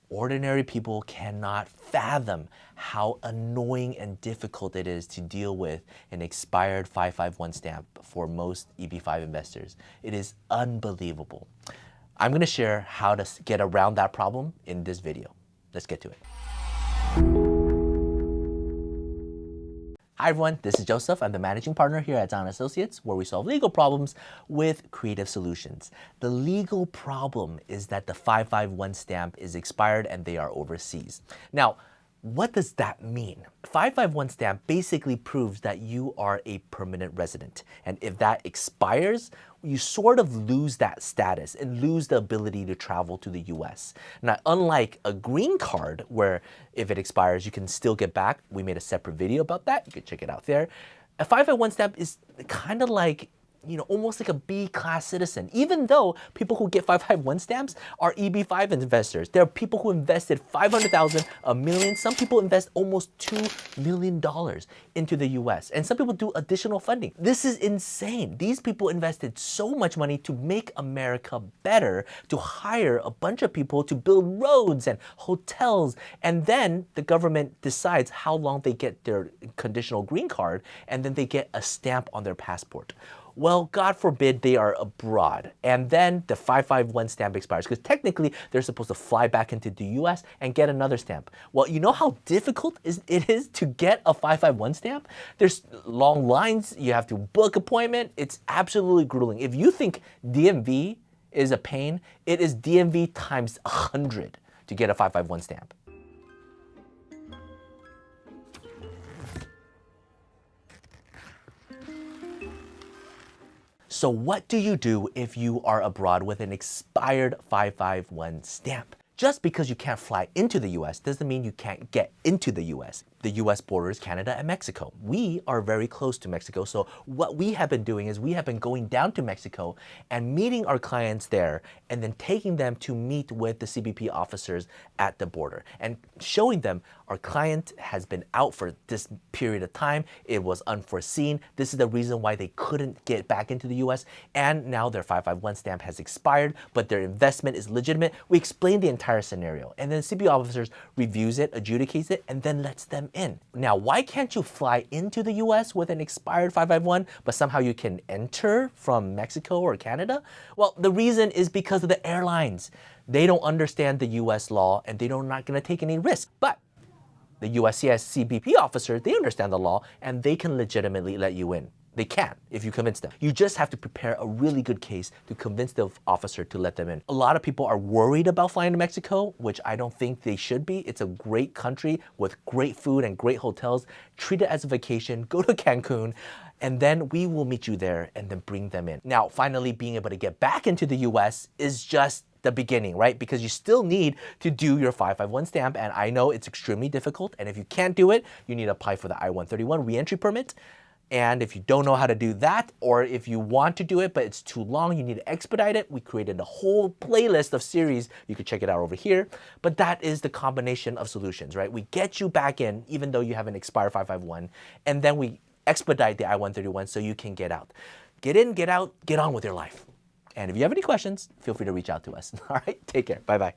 Ordinary people cannot fathom how annoying and difficult it is to deal with an expired 551 stamp for most EB5 investors. It is unbelievable. I'm going to share how to get around that problem in this video. Let's get to it. Hi everyone, this is Joseph. I'm the managing partner here at Zhang Associates, where we solve legal problems with creative solutions. The legal problem is that the 551 stamp is expired and they are overseas. Now, what does that mean? 551 stamp basically proves that you are a permanent resident. And if that expires, you sort of lose that status and lose the ability to travel to the US. Now, unlike a green card, where if it expires, you can still get back. We made a separate video about that. You can check it out there. A 551 stamp is kind of like, almost like a B-class citizen. Even though people who get 551 stamps are EB5 investors. There are people who invested $500,000, $1 million. Some people invest almost $2 million into the US. And some people do additional funding. This is insane. These people invested so much money to make America better, to hire a bunch of people to build roads and hotels. And then the government decides how long they get their conditional green card, and then they get a stamp on their passport. Well, God forbid they are abroad, and then the 551 stamp expires, because technically they're supposed to fly back into the US and get another stamp. Well, you know how difficult it is to get a 551 stamp? There's long lines, you have to book appointment, it's absolutely grueling. If you think DMV is a pain, it is DMV times 100 to get a 551 stamp. So what do you do if you are abroad with an expired 551 stamp? Just because you can't fly into the US doesn't mean you can't get into the US. The US borders Canada and Mexico. We are very close to Mexico, so what we have been doing is we have been going down to Mexico and meeting our clients there and then taking them to meet with the CBP officers at the border and showing them our client has been out for this period of time. It was unforeseen. This is the reason why they couldn't get back into the US, and now their 551 stamp has expired, but their investment is legitimate. We explain the entire scenario, and then CBP officers reviews it, adjudicates it, and then lets them in. Now, why can't you fly into the US with an expired 551, but somehow you can enter from Mexico or Canada? Well, the reason is because of the airlines. They don't understand the US law and they're not gonna take any risk. But the USCIS CBP officers, they understand the law and they can legitimately let you in. They can, if you convince them. You just have to prepare a really good case to convince the officer to let them in. A lot of people are worried about flying to Mexico, which I don't think they should be. It's a great country with great food and great hotels. Treat it as a vacation, go to Cancun, and then we will meet you there and then bring them in. Now, finally, being able to get back into the US is just the beginning, right? Because you still need to do your 551 stamp, and I know it's extremely difficult, and if you can't do it, you need to apply for the I-131 reentry permit. And if you don't know how to do that, or if you want to do it, but it's too long, you need to expedite it, we created a whole playlist of series. You can check it out over here. But that is the combination of solutions, right? We get you back in, even though you have an expired 551, and then we expedite the I-131 so you can get out. Get in, get out, get on with your life. And if you have any questions, feel free to reach out to us. All right, take care. Bye-bye.